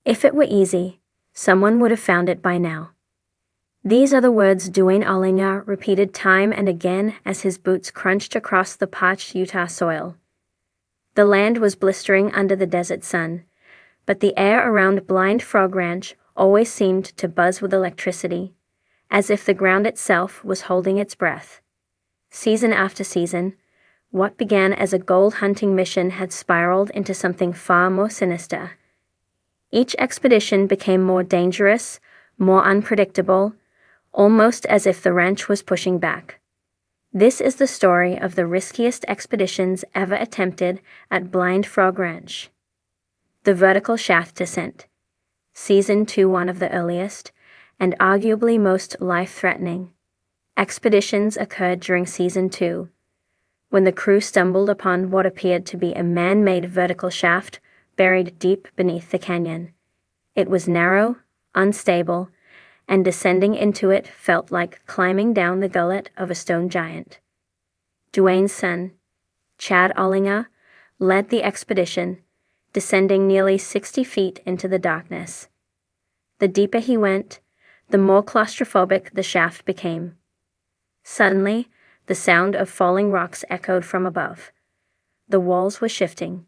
If it were easy, someone would have found it by now. These are the words Duane Ollinger repeated time and again as his boots crunched across the parched Utah soil. The land was blistering under the desert sun, but the air around Blind Frog Ranch always seemed to buzz with electricity, as if the ground itself was holding its breath. Season after season, what began as a gold hunting mission had spiraled into something far more sinister. Each expedition became more dangerous, more unpredictable, almost as if the ranch was pushing back. This is the story of the riskiest expeditions ever attempted at Blind Frog Ranch. The vertical shaft descent. Season 2, one of the earliest, and arguably most life-threatening expeditions occurred during Season 2, when the crew stumbled upon what appeared to be a man-made vertical shaft buried deep beneath the canyon. It was narrow, unstable, and descending into it felt like climbing down the gullet of a stone giant. Duane's son, Chad Ollinger, led the expedition, descending nearly 60 feet into the darkness. The deeper he went, the more claustrophobic the shaft became. Suddenly, the sound of falling rocks echoed from above. The walls were shifting.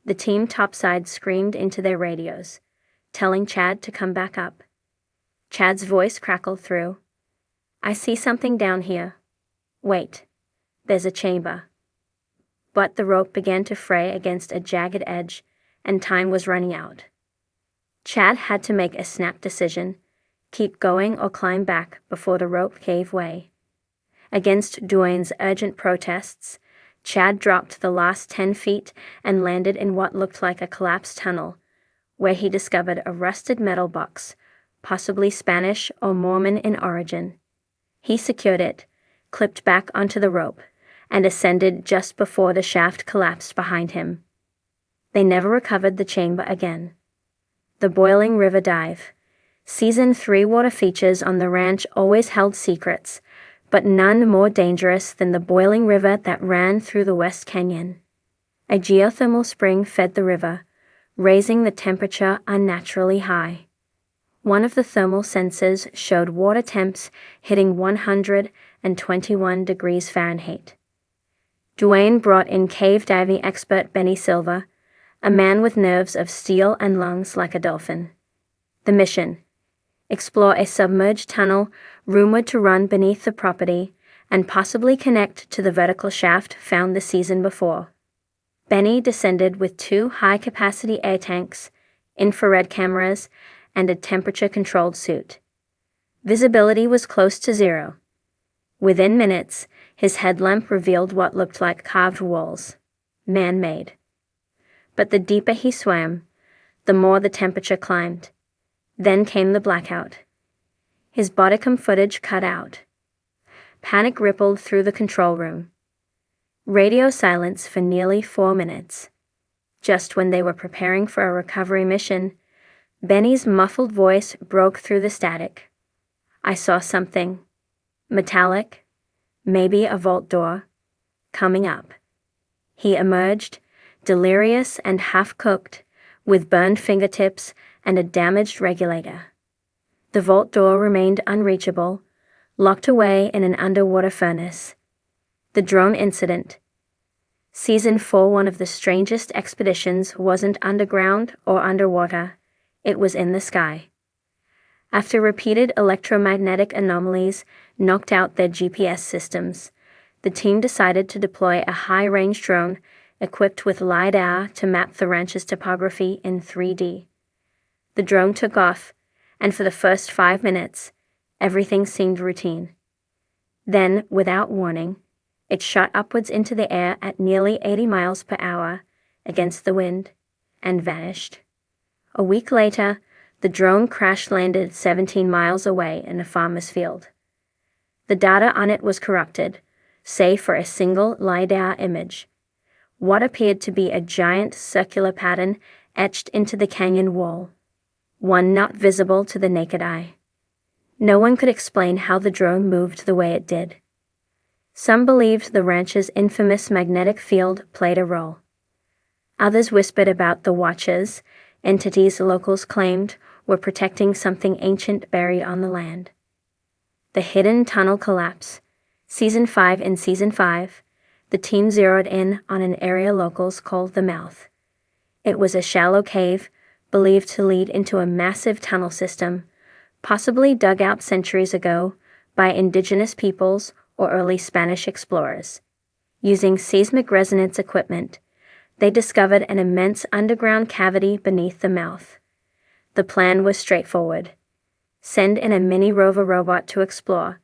The team topside screamed into their radios, telling Chad to come back up. Chad's voice crackled through. "I see something down here. Wait, there's a chamber." But the rope began to fray against a jagged edge, and time was running out. Chad had to make a snap decision: keep going or climb back before the rope gave way. Against Duane's urgent protests, Chad dropped the last 10 feet and landed in what looked like a collapsed tunnel, where he discovered a rusted metal box, possibly Spanish or Mormon in origin. He secured it, clipped back onto the rope, and ascended just before the shaft collapsed behind him. They never recovered the chamber again. The Boiling River Dive. Season 3 water features on the ranch always held secrets, but none more dangerous than the boiling river that ran through the West Canyon. A geothermal spring fed the river, raising the temperature unnaturally high. One of the thermal sensors showed water temps hitting 121 degrees Fahrenheit. Duane brought in cave diving expert Benny Silva, a man with nerves of steel and lungs like a dolphin. The mission: explore a submerged tunnel rumored to run beneath the property and possibly connect to the vertical shaft found the season before. Benny descended with 2 high-capacity air tanks, infrared cameras, and a temperature-controlled suit. Visibility was close to zero. Within minutes, his headlamp revealed what looked like carved walls, man-made. But the deeper he swam, the more the temperature climbed. Then came the blackout. His bodycam footage cut out. Panic rippled through the control room. Radio silence for nearly 4 minutes. Just when they were preparing for a recovery mission, Benny's muffled voice broke through the static. "I saw something. Metallic. Maybe a vault door. Coming up." He emerged, delirious and half-cooked, with burned fingertips and a damaged regulator. The vault door remained unreachable, locked away in an underwater furnace. The drone incident. Season 4, one of the strangest expeditions, wasn't underground or underwater. It was in the sky. After repeated electromagnetic anomalies knocked out their GPS systems, the team decided to deploy a high-range drone equipped with LiDAR to map the ranch's topography in 3D. The drone took off, and for the first 5 minutes, everything seemed routine. Then, without warning, it shot upwards into the air at nearly 80 miles per hour against the wind and vanished. A week later, the drone crash-landed 17 miles away in a farmer's field. The data on it was corrupted, save for a single LiDAR image. What appeared to be a giant circular pattern etched into the canyon wall, one not visible to the naked eye. No one could explain how the drone moved the way it did. Some believed the ranch's infamous magnetic field played a role. Others whispered about the Watchers, entities locals claimed were protecting something ancient buried on the land. The hidden tunnel collapse. Season 5. In Season 5, the team zeroed in on an area locals called the Mouth. It was a shallow cave, believed to lead into a massive tunnel system, possibly dug out centuries ago by indigenous peoples or early Spanish explorers. Using seismic resonance equipment, they discovered an immense underground cavity beneath the mouth. The plan was straightforward. Send in a mini rover robot to explore,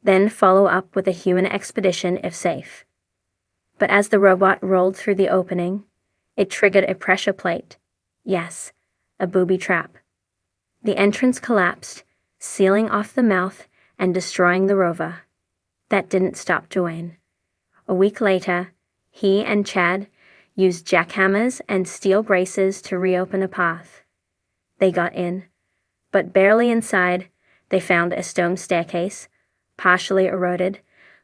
then follow up with a human expedition if safe. But as the robot rolled through the opening, it triggered a pressure plate. Yes, a booby trap. The entrance collapsed, sealing off the mouth and destroying the rover. That didn't stop Dwayne. A week later, he and Chad used jackhammers and steel braces to reopen a path. They got in, but barely inside, they found a stone staircase, partially eroded,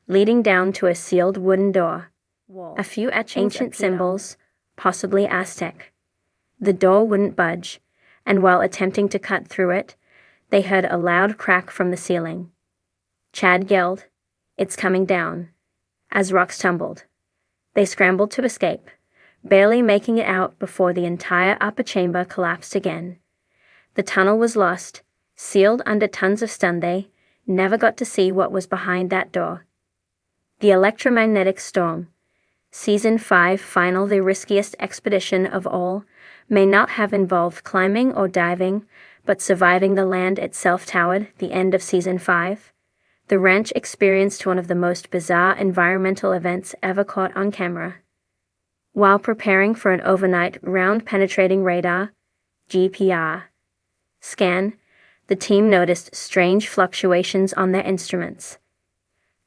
leading down to a sealed wooden door. A few ancient symbols, possibly Aztec. The door wouldn't budge, and while attempting to cut through it, they heard a loud crack from the ceiling. Chad yelled, "It's coming down," as rocks tumbled. They scrambled to escape, barely making it out before the entire upper chamber collapsed again. The tunnel was lost, sealed under tons of stun. They never got to see what was behind that door. The electromagnetic storm. Season 5 final. The riskiest expedition of all may not have involved climbing or diving, but surviving the land itself. Toward the end of Season 5, the ranch experienced one of the most bizarre environmental events ever caught on camera. While preparing for an overnight ground-penetrating radar (GPR) scan, the team noticed strange fluctuations on their instruments.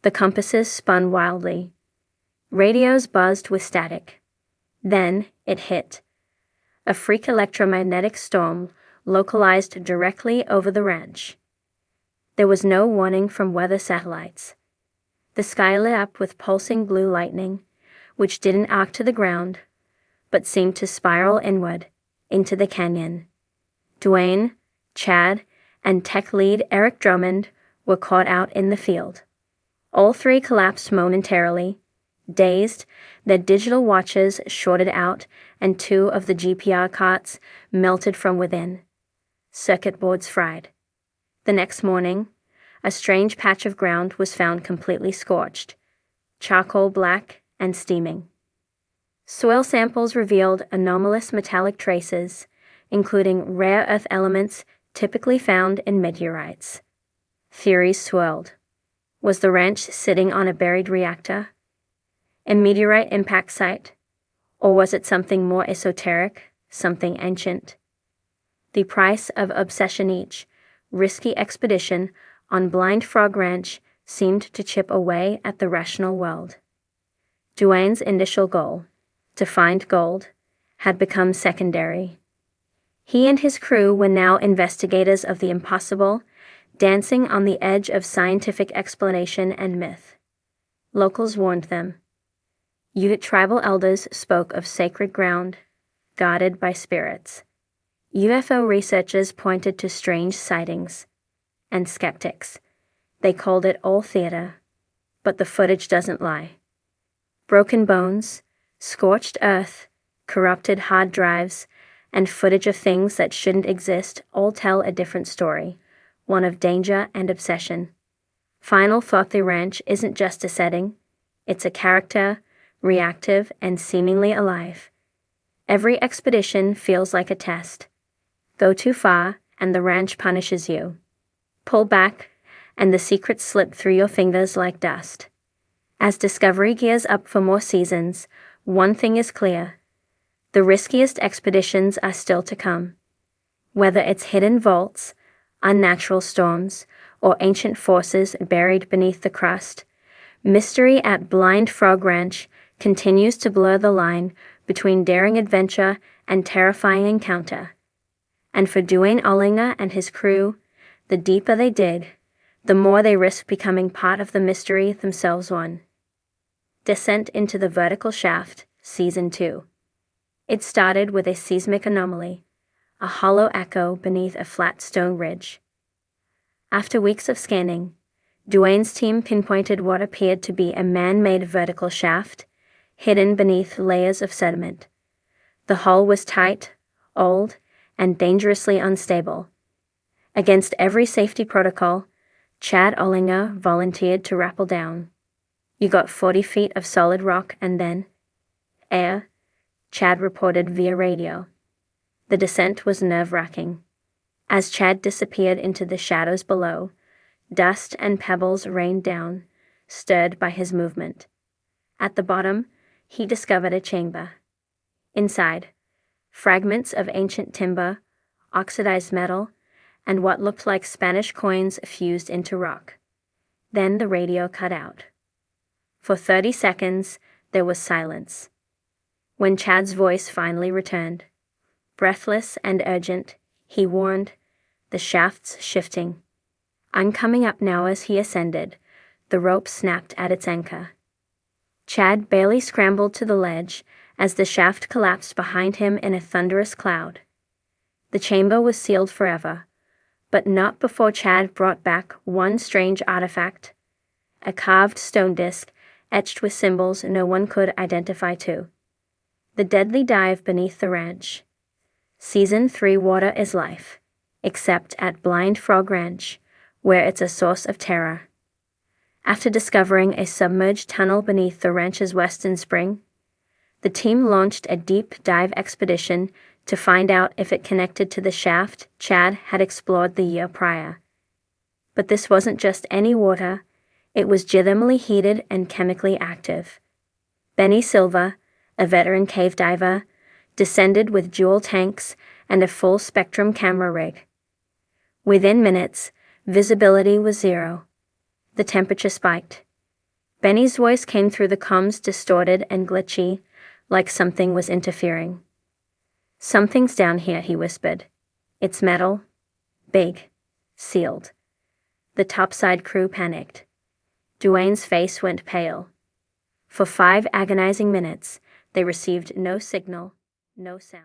The compasses spun wildly. Radios buzzed with static. Then it hit. A freak electromagnetic storm localized directly over the ranch. There was no warning from weather satellites. The sky lit up with pulsing blue lightning, which didn't arc to the ground, but seemed to spiral inward, into the canyon. Dwayne, Chad, and tech lead Eric Drummond were caught out in the field. All three collapsed momentarily. Dazed, their digital watches shorted out and 2 of the GPR carts melted from within. Circuit boards fried. The next morning, a strange patch of ground was found completely scorched, charcoal black and steaming. Soil samples revealed anomalous metallic traces, including rare earth elements typically found in meteorites. Theories swirled. Was the ranch sitting on a buried reactor? A meteorite impact site? Or was it something more esoteric, something ancient? The price of obsession. Each risky expedition on Blind Frog Ranch seemed to chip away at the rational world. Dwayne's initial goal, to find gold, had become secondary. He and his crew were now investigators of the impossible, dancing on the edge of scientific explanation and myth. Locals warned them. Ute tribal elders spoke of sacred ground, guarded by spirits. UFO researchers pointed to strange sightings. And skeptics, they called it all theater. But the footage doesn't lie. Broken bones, scorched earth, corrupted hard drives, and footage of things that shouldn't exist all tell a different story, one of danger and obsession. Final thought: the ranch isn't just a setting, it's a character, reactive and seemingly alive. Every expedition feels like a test. Go too far, and the ranch punishes you. Pull back, and the secrets slip through your fingers like dust. As Discovery gears up for more seasons, one thing is clear. The riskiest expeditions are still to come. Whether it's hidden vaults, unnatural storms, or ancient forces buried beneath the crust, mystery at Blind Frog Ranch continues to blur the line between daring adventure and terrifying encounter. And for Dwayne Ollinger and his crew, the deeper they dig, the more they risk becoming part of the mystery themselves. One. Descent into the Vertical Shaft, Season 2. It started with a seismic anomaly, a hollow echo beneath a flat stone ridge. After weeks of scanning, Duane's team pinpointed what appeared to be a man-made vertical shaft, hidden beneath layers of sediment. The hull was tight, old, and dangerously unstable. Against every safety protocol, Chad Ollinger volunteered to rappel down. "You got 40 feet of solid rock and then air," Chad reported via radio. The descent was nerve-wracking. As Chad disappeared into the shadows below, dust and pebbles rained down, stirred by his movement. At the bottom, he discovered a chamber. Inside, fragments of ancient timber, oxidized metal, and what looked like Spanish coins fused into rock. Then the radio cut out. For 30 seconds, there was silence. When Chad's voice finally returned, breathless and urgent, he warned, the shaft's shifting. "I'm coming up now." As he ascended, the rope snapped at its anchor. Chad barely scrambled to the ledge as the shaft collapsed behind him in a thunderous cloud. The chamber was sealed forever, but not before Chad brought back one strange artifact, a carved stone disc etched with symbols no one could identify too. The deadly dive beneath the ranch. Season 3 water is life, except at Blind Frog Ranch, where it's a source of terror. After discovering a submerged tunnel beneath the ranch's western spring, the team launched a deep dive expedition to find out if it connected to the shaft Chad had explored the year prior. But this wasn't just any water, it was geothermally heated and chemically active. Benny Silva, a veteran cave diver, descended with dual tanks and a full-spectrum camera rig. Within minutes, visibility was 0. The temperature spiked. Benny's voice came through the comms distorted and glitchy, like something was interfering. "Something's down here," he whispered. "It's metal, big, sealed." The topside crew panicked. Duane's face went pale. For 5 agonizing minutes, they received no signal, no sound.